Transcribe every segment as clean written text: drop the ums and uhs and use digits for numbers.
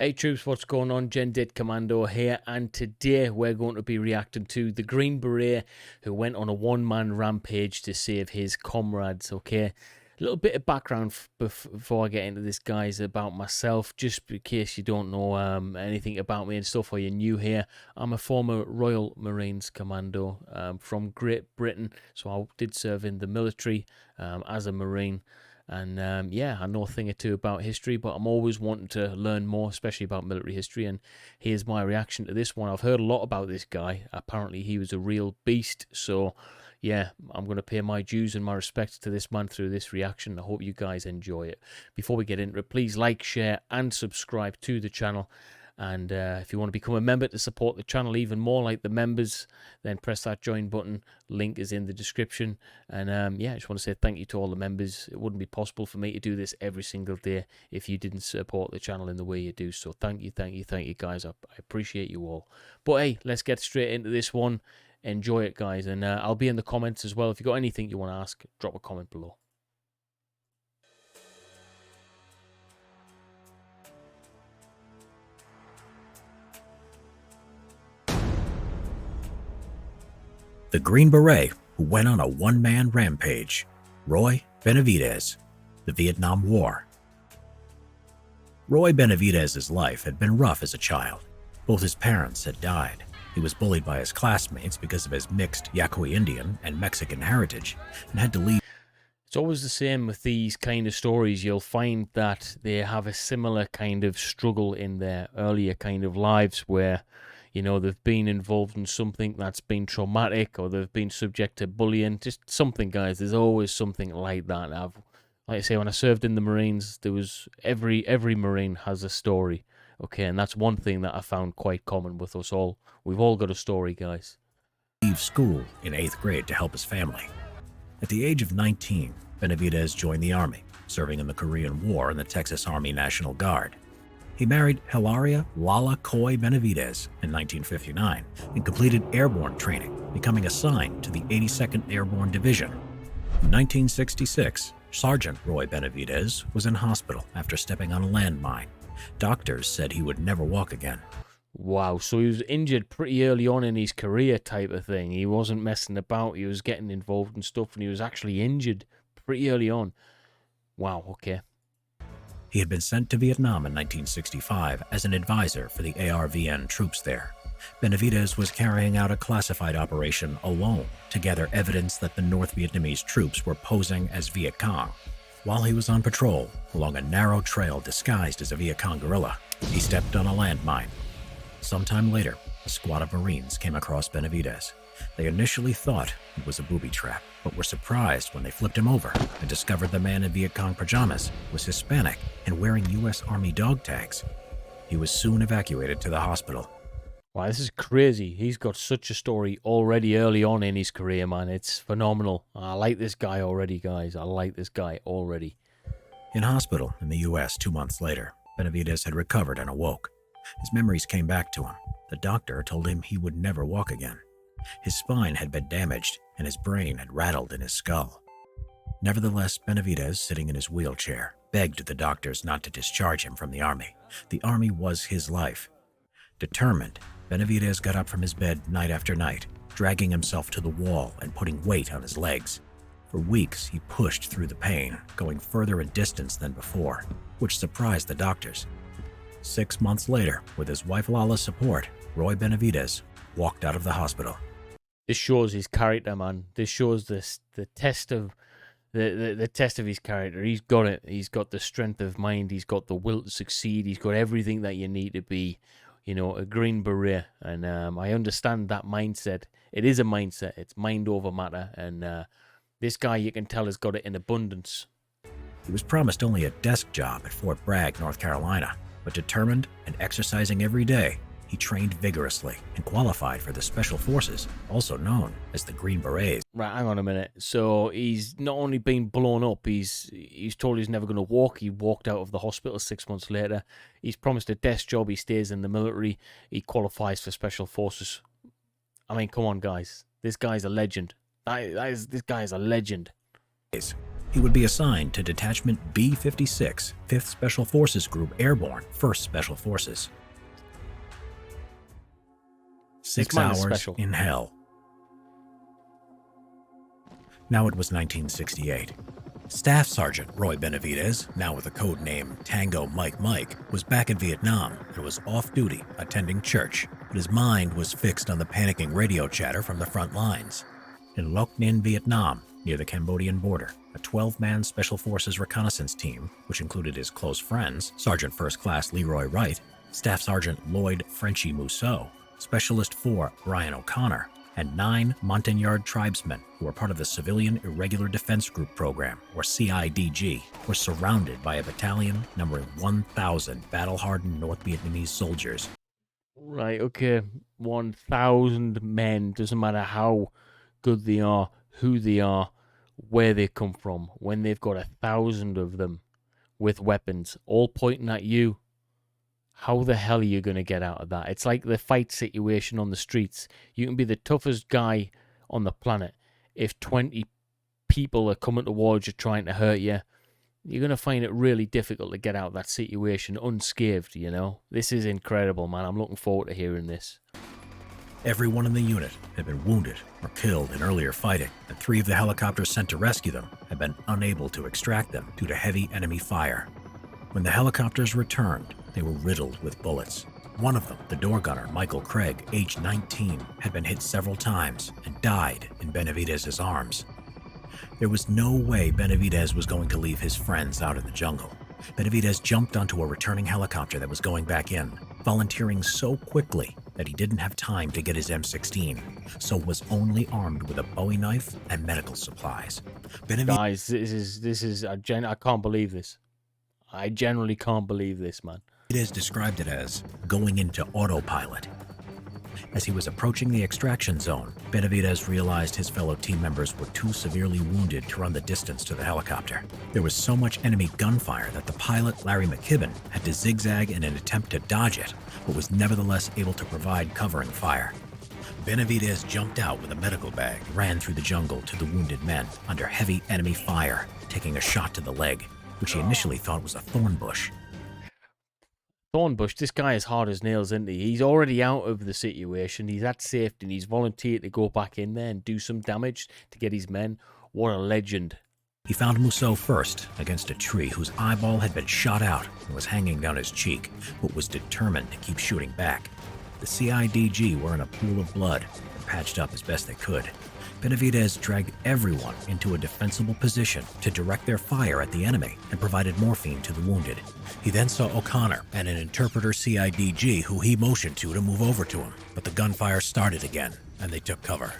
Hey troops, what's going on? Dit Commando here, and today we're going to be reacting to the Green Beret who went on a one-man rampage to save his comrades, okay? A little bit of background before I get into this, guys, about myself, just in case you don't know anything about me and stuff, or you're new here. I'm a former Royal Marines Commando from Great Britain, so I did serve in the military as a Marine. And yeah, I know a thing or two about history, but I'm always wanting to learn more, especially about military history. And here's my reaction to this one. I've heard a lot about this guy. Apparently, he was a real beast. So yeah, I'm going to pay my dues and my respects to this man through this reaction. I hope you guys enjoy it. Before we get into it, please like, share, and subscribe to the channel. And if you want to become a member to support the channel even more like the members, then press that join button. Link is in the description. And yeah, I just want to say thank you to all the members. It wouldn't be possible for me to do this every single day if you didn't support the channel in the way you do. So thank you guys. I appreciate you all. But hey, let's get straight into this one. Enjoy it, guys. And I'll be in the comments as well. If you've got anything you want to ask, drop a comment below. The Green Beret who went on a one-man rampage, Roy Benavidez, the Vietnam War. Roy Benavidez's life had been rough as a child. Both his parents had died. He was bullied by his classmates because of his mixed Yaqui Indian and Mexican heritage and had to leave. It's always the same with these kind of stories. You'll find that they have a similar kind of struggle in their earlier kind of lives where, you know, they've been involved in something that's been traumatic, or they've been subject to bullying. Just something, guys. There's always something like that. Like I say, when I served in the Marines, there was every Marine has a story. Okay, and that's one thing that I found quite common with us all. We've all got a story, guys. Leave school in 8th grade to help his family. At the age of 19, Benavidez joined the Army, serving in the Korean War in the Texas Army National Guard. He married Hilaria Lala Coy Benavidez in 1959 and completed airborne training, becoming assigned to the 82nd Airborne Division. In 1966, Sergeant Roy Benavidez was in hospital after stepping on a landmine. Doctors said he would never walk again. Wow, so he was injured pretty early on in his career type of thing. He wasn't messing about. He was getting involved in stuff, and he was actually injured pretty early on. Wow, okay. He had been sent to Vietnam in 1965 as an advisor for the ARVN troops there. Benavidez was carrying out a classified operation alone to gather evidence that the North Vietnamese troops were posing as Viet Cong. While he was on patrol along a narrow trail disguised as a Viet Cong guerrilla, he stepped on a landmine. Sometime later, a squad of Marines came across Benavidez. They initially thought it was a booby trap, but were surprised when they flipped him over and discovered the man in Viet Cong pajamas was Hispanic and wearing U.S. Army dog tags. He was soon evacuated to the hospital. Wow, this is crazy. He's got such a story already early on in his career, man. It's phenomenal. I like this guy already, guys. I like this guy already. In hospital in the U.S. 2 months later, Benavidez had recovered and awoke. His memories came back to him. The doctor told him he would never walk again. His spine had been damaged, and his brain had rattled in his skull. Nevertheless, Benavidez, sitting in his wheelchair, begged the doctors not to discharge him from the Army. The Army was his life. Determined, Benavidez got up from his bed night after night, dragging himself to the wall and putting weight on his legs. For weeks, he pushed through the pain, going further in distance than before, which surprised the doctors. 6 months later, with his wife Lala's support, Roy Benavidez walked out of the hospital. This shows his character, man. This shows the test of the test of his character. He's got it. He's got the strength of mind. He's got the will to succeed. He's got everything that you need to be, you know, a Green Beret. And I understand that mindset. It is a mindset. It's mind over matter. And this guy, you can tell, has got it in abundance. He was promised only a desk job at Fort Bragg, North Carolina, but determined and exercising every day, he trained vigorously and qualified for the Special Forces, also known as the Green Berets. Right, hang on a minute. So he's not only been blown up, he's told he's never going to walk. He walked out of the hospital 6 months later. He's promised a desk job. He stays in the military. He qualifies for Special Forces. I mean, come on, guys. This guy's a legend. This guy is a legend. He would be assigned to Detachment B-56, 5th Special Forces Group Airborne, 1st Special Forces. 6 hours special. in hell. Now it was 1968. Staff Sergeant Roy Benavidez, now with the code name Tango Mike Mike, was back in Vietnam and was off duty attending church, but his mind was fixed on the panicking radio chatter from the front lines. In Loc Ninh, Vietnam, near the Cambodian border, a 12-man Special Forces reconnaissance team, which included his close friends, Sergeant First Class Leroy Wright, Staff Sergeant Lloyd Frenchie Mousseau, Specialist 4 Brian O'Connor, and 9 Montagnard tribesmen who were part of the Civilian Irregular Defense Group Program, or CIDG, were surrounded by a battalion numbering 1,000 battle-hardened North Vietnamese soldiers. Right, okay. 1,000 men. Doesn't matter how good they are, who they are, where they come from. When they've got 1,000 of them with weapons, all pointing at you, how the hell are you going to get out of that? It's like the fight situation on the streets. You can be the toughest guy on the planet. If 20 people are coming towards you trying to hurt you, you're going to find it really difficult to get out of that situation unscathed, you know? This is incredible, man. I'm looking forward to hearing this. Everyone in the unit had been wounded or killed in earlier fighting, and 3 of the helicopters sent to rescue them had been unable to extract them due to heavy enemy fire. When the helicopters returned, they were riddled with bullets. One of them, the door gunner, Michael Craig, age 19, had been hit several times and died in Benavidez's arms. There was no way Benavidez was going to leave his friends out in the jungle. Benavidez jumped onto a returning helicopter that was going back in, volunteering so quickly that he didn't have time to get his M16, so was only armed with a Bowie knife and medical supplies. Guys, I can't believe this. I generally can't believe this, man. Benavidez described it as going into autopilot. As he was approaching the extraction zone, Benavidez realized his fellow team members were too severely wounded to run the distance to the helicopter. There was so much enemy gunfire that the pilot, Larry McKibben, had to zigzag in an attempt to dodge it, but was nevertheless able to provide covering fire. Benavidez jumped out with a medical bag, ran through the jungle to the wounded men under heavy enemy fire, taking a shot to the leg, which he initially thought was a thorn bush. Thornbush, this guy is hard as nails, isn't he? He's already out of the situation. He's at safety and he's volunteered to go back in there and do some damage to get his men. What a legend. He found Mousseau first against a tree whose eyeball had been shot out and was hanging down his cheek, but was determined to keep shooting back. The CIDG were in a pool of blood and patched up as best they could. Benavidez dragged everyone into a defensible position to direct their fire at the enemy and provided morphine to the wounded. He then saw O'Connor and an interpreter CIDG who he motioned to move over to him, but the gunfire started again and they took cover.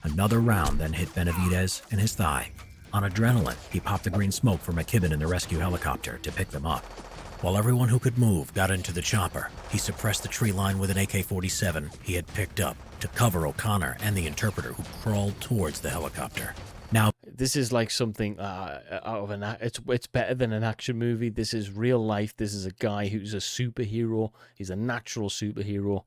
Another round then hit Benavidez in his thigh. On adrenaline, he popped the green smoke for McKibben in the rescue helicopter to pick them up. While everyone who could move got into the chopper, he suppressed the tree line with an AK-47 he had picked up to cover O'Connor and the interpreter who crawled towards the helicopter. Now, this is like something out of it's better than an action movie. This is real life. This is a guy who's a superhero. He's a natural superhero.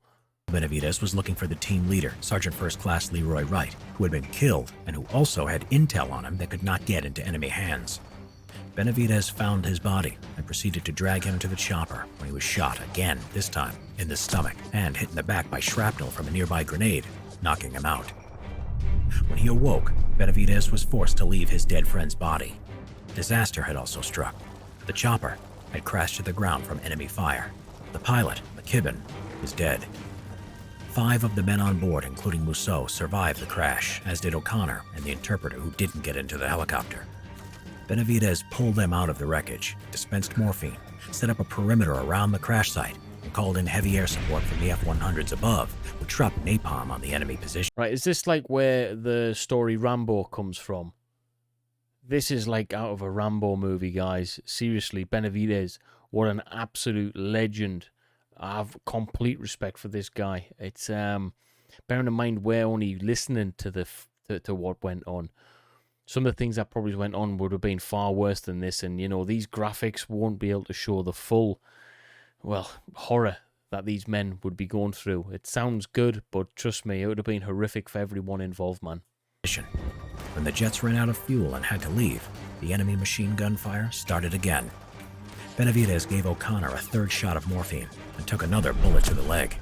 Benavidez was looking for the team leader, Sergeant First Class Leroy Wright, who had been killed and who also had intel on him that could not get into enemy hands. Benavidez found his body and proceeded to drag him to the chopper when he was shot again, this time in the stomach, and hit in the back by shrapnel from a nearby grenade, knocking him out. When he awoke, Benavidez was forced to leave his dead friend's body. Disaster had also struck. The chopper had crashed to the ground from enemy fire. The pilot, McKibben, was dead. 5 of the men on board, including Mousseau, survived the crash, as did O'Connor and the interpreter who didn't get into the helicopter. Benavidez pulled them out of the wreckage, dispensed morphine, set up a perimeter around the crash site, and called in heavy air support from the F-100s above, which dropped napalm on the enemy position. Right, is this like where the story Rambo comes from? This is like out of a Rambo movie, guys. Seriously, Benavidez, what an absolute legend. I have complete respect for this guy. It's bearing in mind we're only listening to to what went on. Some of the things that probably went on would have been far worse than this, and you know, these graphics won't be able to show the full, well, horror that these men would be going through. It sounds good, but trust me, it would have been horrific for everyone involved, man. When the jets ran out of fuel and had to leave, the enemy machine gun fire started again. Benavidez gave O'Connor a third shot of morphine and took another bullet to the leg.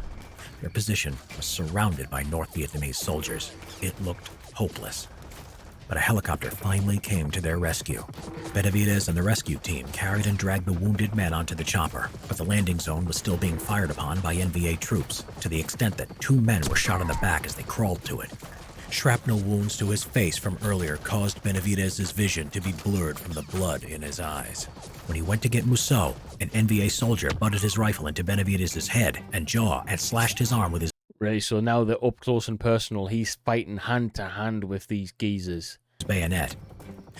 Their position was surrounded by North Vietnamese soldiers. It looked hopeless. But a helicopter finally came to their rescue. Benavidez and the rescue team carried and dragged the wounded men onto the chopper, but the landing zone was still being fired upon by NVA troops, to the extent that 2 men were shot in the back as they crawled to it. Shrapnel wounds to his face from earlier caused Benavidez's vision to be blurred from the blood in his eyes. When he went to get Mousseau, an NVA soldier butted his rifle into Benavidez's head and jaw and slashed his arm with his Right, so now they're up close and personal. He's fighting hand to hand with these geezers. bayonet.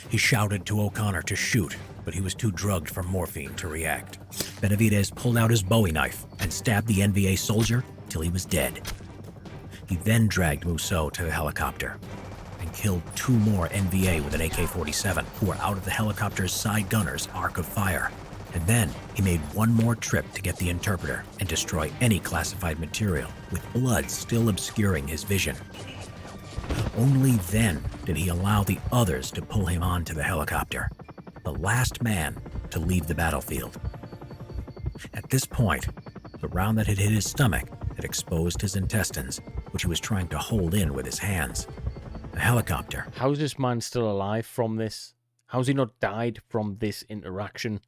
He shouted to O'Connor to shoot, but he was too drugged from morphine to react. Benavidez pulled out his Bowie knife and stabbed the NVA soldier till he was dead. He then dragged Mousseau to the helicopter and killed 2 more NVA with an AK-47 who were out of the helicopter's side gunner's arc of fire. And then he made one more trip to get the interpreter and destroy any classified material, with blood still obscuring his vision. Only then did he allow the others to pull him onto the helicopter, the last man to leave the battlefield. At this point, the round that had hit his stomach had exposed his intestines, which he was trying to hold in with his hands. The helicopter. How's this man still alive from this? How's he not died from this interaction?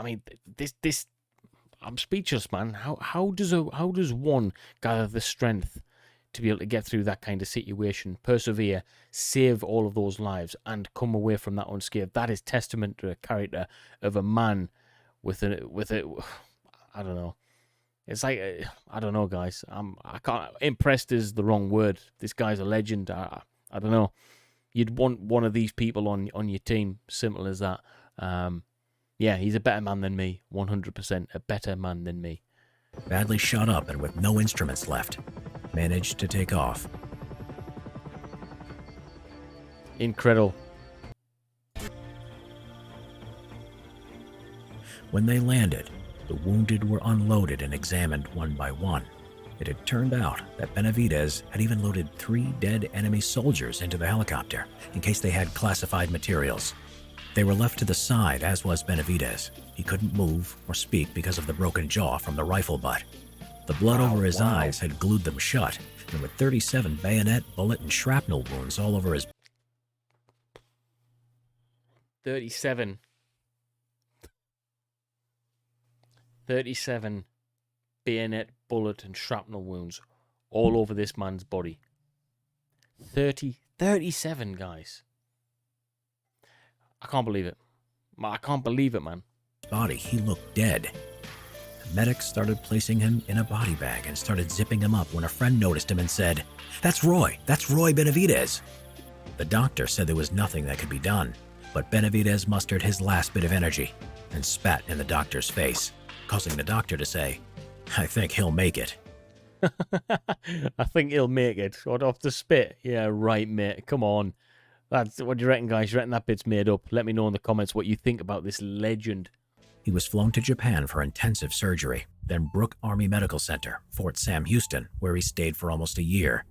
I'm speechless, man. How does one gather the strength to be able to get through that kind of situation, persevere, save all of those lives, and come away from that unscathed? That is testament to a character of a man with a. I don't know. It's like, I don't know, guys. I can't. Impressed is the wrong word. This guy's a legend. I don't know. You'd want one of these people on your team. Simple as that. Yeah, he's a better man than me. 100% a better man than me. Badly shot up and with no instruments left, managed to take off. Incredible. When they landed, the wounded were unloaded and examined one by one. It had turned out that Benavidez had even loaded 3 dead enemy soldiers into the helicopter in case they had classified materials. They were left to the side, as was Benavidez. He couldn't move or speak because of the broken jaw from the rifle butt. The blood over his eyes had glued them shut, and with 37 bayonet, bullet, and shrapnel wounds all over his 37 bayonet, bullet, and shrapnel wounds all over this man's body. 37, guys. I can't believe it. I can't believe it, man. body, he looked dead. Medics started placing him in a body bag and started zipping him up when a friend noticed him and said, That's Roy Benavidez." The doctor said there was nothing that could be done, but Benavidez mustered his last bit of energy and spat in the doctor's face, causing the doctor to say, "I think he'll make it." I think he'll make it. What, off the spit? Yeah, right, mate. Come on. What do you reckon, guys? You reckon that bit's made up? Let me know in the comments what you think about this legend. He was flown to Japan for intensive surgery, then Brooke Army Medical Center, Fort Sam Houston, where he stayed for almost a year.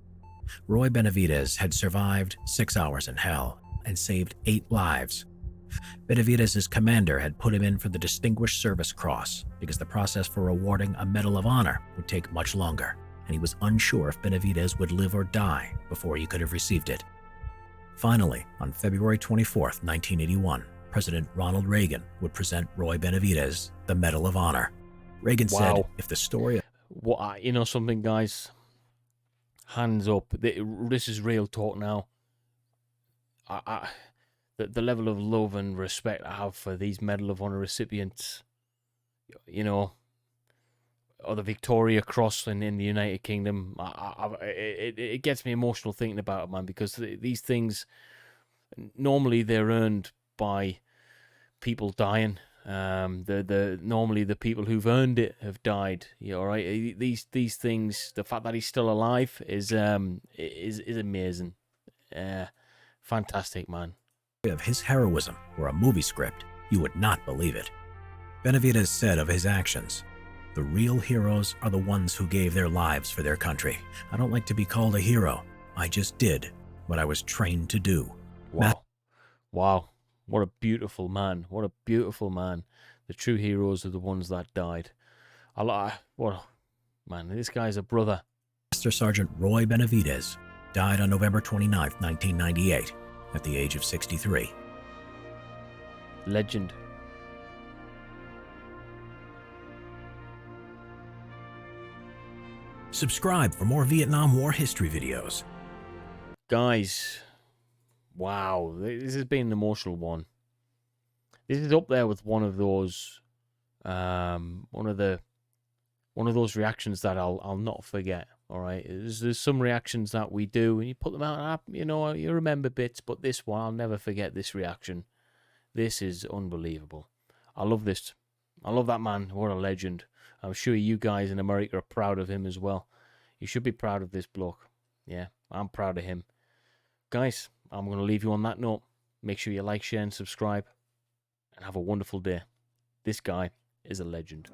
Roy Benavidez had survived 6 hours in hell and saved 8 lives. Benavidez's commander had put him in for the Distinguished Service Cross because the process for awarding a Medal of Honor would take much longer, and he was unsure if Benavidez would live or die before he could have received it. Finally, on February 24, 1981, President Ronald Reagan would present Roy Benavidez the Medal of Honor. Reagan said, if the story... You know something, guys? Hands up. This is real talk now. The level of love and respect I have for these Medal of Honor recipients, you know, or the Victoria Cross in the United Kingdom, it gets me emotional thinking about it, man, because these things, normally they're earned by people dying. Normally the people who've earned it have died. You know, right? These things, the fact that he's still alive is amazing. Fantastic, man. Of his heroism were a movie script, you would not believe it. Benavidez said of his actions, "The real heroes are the ones who gave their lives for their country. I don't like to be called a hero. I just did what I was trained to do. Wow. Wow. What a beautiful man. What a beautiful man. The true heroes are the ones that died. Man, this guy's a brother. Master Sergeant Roy Benavidez died on November 29, 1998, at the age of 63. Legend. Subscribe for more Vietnam War history videos. Guys, wow, this has been an emotional one. This is up there with one of those reactions that I'll not forget. All right, there's some reactions that we do and you put them out, you remember bits, but this one I'll never forget. This reaction, this is unbelievable. I love this. I love that man. What a legend. I'm sure you guys in America are proud of him as well. You should be proud of this bloke. Yeah, I'm proud of him. Guys, I'm going to leave you on that note. Make sure you like, share, and subscribe. And have a wonderful day. This guy is a legend.